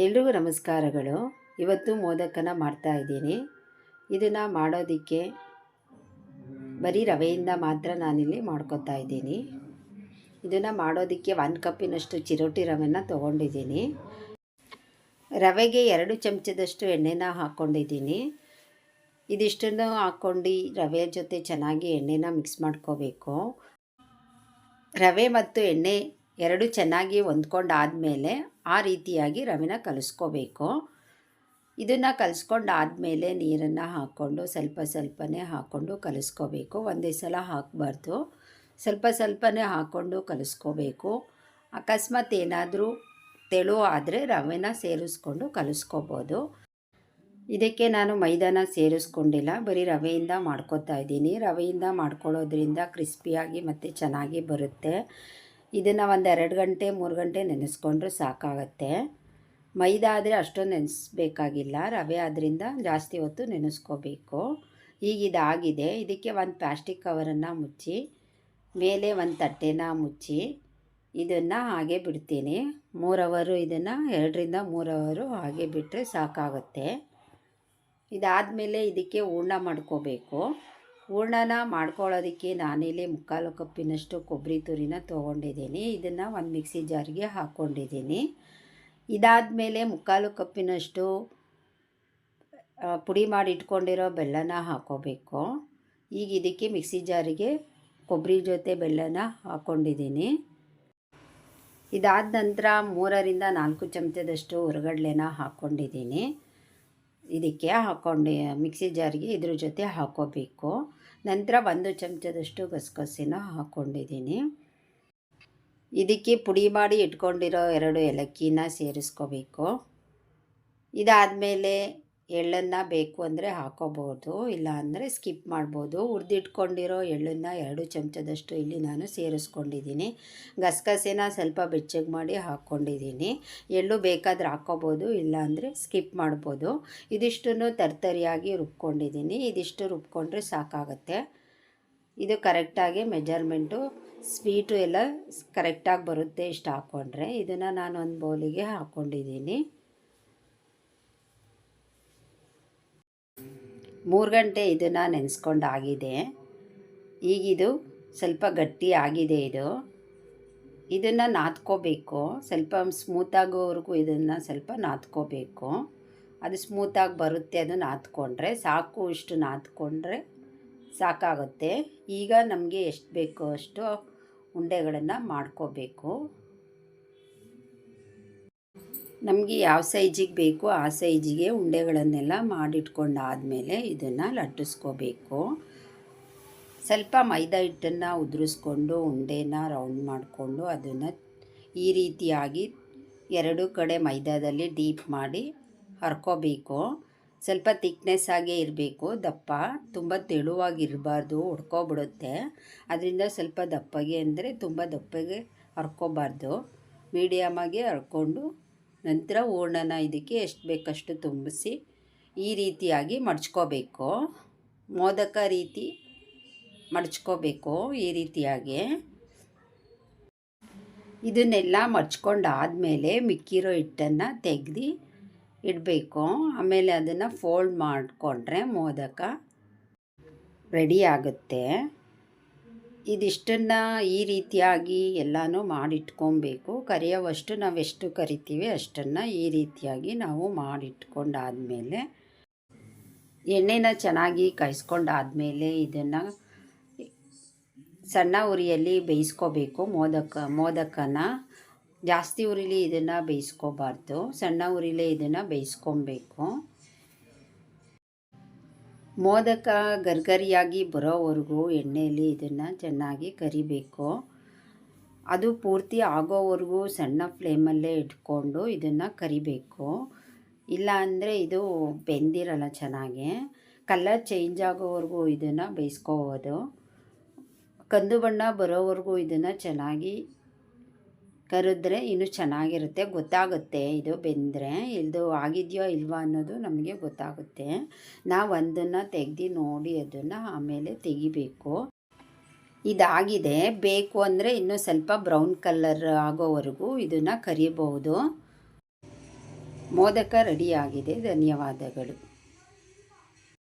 ಎಲ್ರಿಗೂ ನಮಸ್ಕಾರಗಳು. ಇವತ್ತು ಮೋದಕನ ಮಾಡ್ತಾಯಿದ್ದೀನಿ. ಇದನ್ನು ಮಾಡೋದಕ್ಕೆ ಬರೀ ರವೆಯಿಂದ ಮಾತ್ರ ನಾನಿಲ್ಲಿ ಮಾಡ್ಕೊತಾ ಇದ್ದೀನಿ. ಇದನ್ನು ಮಾಡೋದಕ್ಕೆ 1 ಕಪ್ಪಿನಷ್ಟು ಚಿರೋಟಿ ರವೆನ ತೊಗೊಂಡಿದ್ದೀನಿ. ರವೆಗೆ 2 ಚಮಚದಷ್ಟು ಎಣ್ಣೆನ ಹಾಕ್ಕೊಂಡಿದ್ದೀನಿ. ಇದಿಷ್ಟನ್ನು ಹಾಕ್ಕೊಂಡು ರವೆ ಜೊತೆ ಚೆನ್ನಾಗಿ ಎಣ್ಣೆನ ಮಿಕ್ಸ್ ಮಾಡ್ಕೋಬೇಕು. ರವೆ ಮತ್ತು ಎಣ್ಣೆ ಎರಡು ಚೆನ್ನಾಗಿ ಹೊಂದ್ಕೊಂಡಾದಮೇಲೆ ಆ ರೀತಿಯಾಗಿ ರವೆನ ಕಲಿಸ್ಕೋಬೇಕು. ಇದನ್ನು ಕಲಿಸ್ಕೊಂಡಾದಮೇಲೆ ನೀರನ್ನು ಹಾಕ್ಕೊಂಡು ಸ್ವಲ್ಪನೇ ಹಾಕ್ಕೊಂಡು ಕಲಿಸ್ಕೋಬೇಕು. ಒಂದೇ ಸಲ ಹಾಕಬಾರ್ದು, ಸ್ವಲ್ಪನೇ ಹಾಕ್ಕೊಂಡು ಕಲಿಸ್ಕೋಬೇಕು. ಅಕಸ್ಮಾತ್ ಏನಾದರೂ ತೆಳು ಆದರೆ ರವೆನ ಸೇರಿಸ್ಕೊಂಡು ಕಲಿಸ್ಕೋಬೋದು. ಇದಕ್ಕೆ ನಾನು ಮೈದಾನ ಸೇರಿಸ್ಕೊಂಡಿಲ್ಲ, ಬರೀ ರವೆಯಿಂದ ಮಾಡ್ಕೊತಾ ಇದ್ದೀನಿ. ರವೆಯಿಂದ ಮಾಡ್ಕೊಳ್ಳೋದ್ರಿಂದ ಕ್ರಿಸ್ಪಿಯಾಗಿ ಮತ್ತು ಚೆನ್ನಾಗಿ ಬರುತ್ತೆ. ಇದನ್ನು ಒಂದು 2 ಗಂಟೆ 3 ಗಂಟೆ ನೆನೆಸ್ಕೊಂಡ್ರೆ ಸಾಕಾಗತ್ತೆ. ಮೈದಾ ಆದರೆ ಅಷ್ಟೊಂದು ನೆನೆಸ್ಬೇಕಾಗಿಲ್ಲ, ರವೆ ಆದ್ದರಿಂದ ಜಾಸ್ತಿ ಹೊತ್ತು ನೆನೆಸ್ಕೋಬೇಕು. ಈಗ ಇದಾಗಿದೆ. ಇದಕ್ಕೆ ಒಂದು ಪ್ಲಾಸ್ಟಿಕ್ ಕವರನ್ನು ಮುಚ್ಚಿ ಮೇಲೆ ಒಂದು ತಟ್ಟೆನ ಮುಚ್ಚಿ ಇದನ್ನು ಹಾಗೆ ಬಿಡ್ತೀನಿ. 3 ಅವರ್ ಇದನ್ನು 2 ರಿಂದ 3 ಅವರ್ ಹಾಗೆ ಬಿಟ್ಟರೆ ಸಾಕಾಗುತ್ತೆ. ಇದಾದಮೇಲೆ ಇದಕ್ಕೆ ಹೂರ್ಣ ಮಾಡ್ಕೋಬೇಕು. ಹೂರ್ಣನ ಮಾಡ್ಕೊಳ್ಳೋದಕ್ಕೆ ನಾನಿಲ್ಲಿ 3/4 ಕಪ್ಪಿನಷ್ಟು ಕೊಬ್ಬರಿ ತುರಿನ ತೊಗೊಂಡಿದ್ದೀನಿ. ಇದನ್ನು ಒಂದು ಮಿಕ್ಸಿ ಜಾರಿಗೆ ಹಾಕ್ಕೊಂಡಿದ್ದೀನಿ. ಇದಾದಮೇಲೆ 3/4 ಕಪ್ಪಿನಷ್ಟು ಪುಡಿ ಮಾಡಿ ಇಟ್ಕೊಂಡಿರೋ ಬೆಲ್ಲನ ಹಾಕ್ಕೋಬೇಕು. ಈಗ ಇದಕ್ಕೆ ಮಿಕ್ಸಿ ಜಾರಿಗೆ ಕೊಬ್ಬರಿ ಜೊತೆ ಬೆಲ್ಲನ ಹಾಕ್ಕೊಂಡಿದ್ದೀನಿ. ಇದಾದ ನಂತರ 3 ರಿಂದ 4 ಚಮಚದಷ್ಟು ಹುರ್ಗಡ್ಲೆನ ಹಾಕ್ಕೊಂಡಿದ್ದೀನಿ. ಇದಕ್ಕೆ ಹಾಕ್ಕೊಂಡು ಮಿಕ್ಸಿ ಜಾರಿಗೆ ಇದ್ರ ಜೊತೆ ಹಾಕ್ಕೋಬೇಕು. ನಂತರ 1 ಚಮಚದಷ್ಟು ಗಸಗಸೆನ ಹಾಕ್ಕೊಂಡಿದ್ದೀನಿ. ಇದಕ್ಕೆ ಪುಡಿ ಮಾಡಿ ಇಟ್ಕೊಂಡಿರೋ 2 ಏಲಕ್ಕಿನ ಸೇರಿಸ್ಕೋಬೇಕು. ಇದಾದಮೇಲೆ ಎಳ್ಳನ್ನು ಬೇಕು ಅಂದರೆ ಹಾಕ್ಕೋಬೋದು, ಇಲ್ಲ ಅಂದರೆ ಸ್ಕಿಪ್ ಮಾಡ್ಬೋದು. ಹುರಿದಿಟ್ಕೊಂಡಿರೋ ಎಳ್ಳನ್ನು 2 ಚಮಚದಷ್ಟು ಇಲ್ಲಿ ನಾನು ಸೇರಿಸ್ಕೊಂಡಿದ್ದೀನಿ. ಗಸಗಸೆನ ಸ್ವಲ್ಪ ಬೆಚ್ಚಗೆ ಮಾಡಿ ಹಾಕ್ಕೊಂಡಿದ್ದೀನಿ. ಎಳ್ಳು ಬೇಕಾದರೆ ಹಾಕ್ಕೋಬೋದು, ಇಲ್ಲ ಅಂದರೆ ಸ್ಕಿಪ್ ಮಾಡ್ಬೋದು. ಇದಿಷ್ಟನ್ನು ತರ್ತರಿಯಾಗಿ ರುಬ್ಕೊಂಡಿದ್ದೀನಿ. ಇದಿಷ್ಟು ರುಬ್ಕೊಂಡ್ರೆ ಸಾಕಾಗುತ್ತೆ. ಇದು ಕರೆಕ್ಟಾಗಿ ಮೆಜರ್ಮೆಂಟು, ಸ್ವೀಟು ಎಲ್ಲ ಕರೆಕ್ಟಾಗಿ ಬರುತ್ತೆ ಇಷ್ಟು ಹಾಕ್ಕೊಂಡ್ರೆ. ಇದನ್ನು ನಾನು ಒಂದು ಬೌಲಿಗೆ ಹಾಕ್ಕೊಂಡಿದ್ದೀನಿ. 3 ಗಂಟೆ ಇದನ್ನು ನೆನೆಸ್ಕೊಂಡಾಗಿದೆ. ಈಗಿದು ಸ್ವಲ್ಪ ಗಟ್ಟಿ ಆಗಿದೆ. ಇದನ್ನು ನಾದ್ಕೋಬೇಕು. ಸ್ವಲ್ಪ ಸ್ಮೂತಾಗೋವರೆಗೂ ಇದನ್ನು ಸ್ವಲ್ಪ ನಾದ್ಕೋಬೇಕು. ಅದು ಸ್ಮೂತಾಗಿ ಬರುತ್ತೆ, ಅದು ನಾದ್ಕೊಂಡ್ರೆ ಸಾಕು. ಇಷ್ಟು ನಾದ್ಕೊಂಡ್ರೆ ಸಾಕಾಗುತ್ತೆ. ಈಗ ನಮಗೆ ಎಷ್ಟು ಬೇಕೋ ಅಷ್ಟು ಉಂಡೆಗಳನ್ನು ಮಾಡ್ಕೋಬೇಕು. ನಮಗೆ ಯಾವ ಸೈಜಿಗೆ ಬೇಕು ಆ ಸೈಜಿಗೆ ಉಂಡೆಗಳನ್ನೆಲ್ಲ ಮಾಡಿಟ್ಕೊಂಡಾದಮೇಲೆ ಇದನ್ನು ಲಟ್ಟಿಸ್ಕೋಬೇಕು. ಸ್ವಲ್ಪ ಮೈದಾ ಹಿಟ್ಟನ್ನು ಉದುರಿಸ್ಕೊಂಡು ಉಂಡೆನ ರೌಂಡ್ ಮಾಡಿಕೊಂಡು ಅದನ್ನು ಈ ರೀತಿಯಾಗಿ 2 ಕಡೆ ಮೈದಾದಲ್ಲಿ ಡೀಪ್ ಮಾಡಿ ಹರ್ಕೋಬೇಕು. ಸ್ವಲ್ಪ ತಿಕ್ನೆಸ್ ಆಗೇ ಇರಬೇಕು, ದಪ್ಪ. ತುಂಬ ತೆಳುವಾಗಿರಬಾರ್ದು, ಹೊಡ್ಕೊಬಿಡುತ್ತೆ. ಅದರಿಂದ ಸ್ವಲ್ಪ ದಪ್ಪಗೆ ಅಂದರೆ ತುಂಬ ದಪ್ಪಗೆ ಹರ್ಕೋಬಾರ್ದು, ಮೀಡಿಯಮಾಗಿ ಹರ್ಕೊಂಡು ನಂತರ ಹೂರ್ಣನ ಇದಕ್ಕೆ ಎಷ್ಟು ಬೇಕಷ್ಟು ತುಂಬಿಸಿ ಈ ರೀತಿಯಾಗಿ ಮಡ್ಚ್ಕೋಬೇಕು. ಮೋದಕ ರೀತಿ ಮಡ್ಚ್ಕೋಬೇಕು ಈ ರೀತಿಯಾಗಿ. ಇದನ್ನೆಲ್ಲ ಮಡ್ಚ್ಕೊಂಡಾದಮೇಲೆ ಮಿಕ್ಕಿರೋ ಹಿಟ್ಟನ್ನು ತೆಗೆದು ಇಡಬೇಕು. ಆಮೇಲೆ ಅದನ್ನು ಫೋಲ್ಡ್ ಮಾಡಿಕೊಂಡ್ರೆ ಮೋದಕ ರೆಡಿ ಆಗುತ್ತೆ. ಇದಿಷ್ಟನ್ನು ಈ ರೀತಿಯಾಗಿ ಎಲ್ಲನೂ ಮಾಡಿಟ್ಕೊಬೇಕು. ಕರಿಯೋವಷ್ಟು ನಾವು ಎಷ್ಟು ಕರಿತೀವಿ ಅಷ್ಟನ್ನು ಈ ರೀತಿಯಾಗಿ ನಾವು ಮಾಡಿಟ್ಕೊಂಡಾದಮೇಲೆ ಎಣ್ಣೆನ ಚೆನ್ನಾಗಿ ಕಾಯಿಸ್ಕೊಂಡಾದಮೇಲೆ ಇದನ್ನು ಸಣ್ಣ ಉರಿಯಲ್ಲಿ ಬೇಯಿಸ್ಕೋಬೇಕು. ಮೋದಕನ ಜಾಸ್ತಿ ಉರಿಲಿ ಇದನ್ನು ಬೇಯಿಸ್ಕೋಬಾರ್ದು, ಸಣ್ಣ ಉರಿಲೇ ಇದನ್ನು ಬೇಯಿಸ್ಕೊಬೇಕು. ಮೋದಕ ಗರ್ಗರಿಯಾಗಿ ಬರೋವರೆಗೂ ಎಣ್ಣೆಯಲ್ಲಿ ಇದನ್ನು ಚೆನ್ನಾಗಿ ಕರಿಬೇಕು. ಅದು ಪೂರ್ತಿ ಆಗೋವರೆಗೂ ಸಣ್ಣ ಫ್ಲೇಮಲ್ಲೇ ಇಟ್ಕೊಂಡು ಇದನ್ನು ಕರಿಬೇಕು. ಇಲ್ಲ ಅಂದರೆ ಇದು ಬೆಂದಿರಲ್ಲ ಚೆನ್ನಾಗಿ. ಕಲರ್ ಚೇಂಜ್ ಆಗೋವರೆಗೂ ಇದನ್ನು ಬೇಯಿಸ್ಕೋಬೋದು. ಕಂದು ಬಣ್ಣ ಬರೋವರೆಗೂ ಇದನ್ನು ಚೆನ್ನಾಗಿ ಕರಿದ್ರೆ ಇನ್ನೂ ಚೆನ್ನಾಗಿರುತ್ತೆ, ಗೊತ್ತಾಗುತ್ತೆ ಇದು ಬೆಂದರೆ. ಇದು ಆಗಿದೆಯೋ ಇಲ್ವಾ ಅನ್ನೋದು ನಮಗೆ ಗೊತ್ತಾಗುತ್ತೆ. ನಾವು ಒಂದನ್ನು ತೆಗೆದು ನೋಡಿ ಅದನ್ನು ಆಮೇಲೆ ತೆಗಿಬೇಕು. ಇದಾಗಿದೆ. ಬೇಕು ಅಂದರೆ ಇನ್ನೂ ಸ್ವಲ್ಪ ಬ್ರೌನ್ ಕಲರ್ ಆಗೋವರೆಗೂ ಇದನ್ನು ಕರಿಬಹುದು. ಮೋದಕ ರೆಡಿಯಾಗಿದೆ. ಧನ್ಯವಾದಗಳು.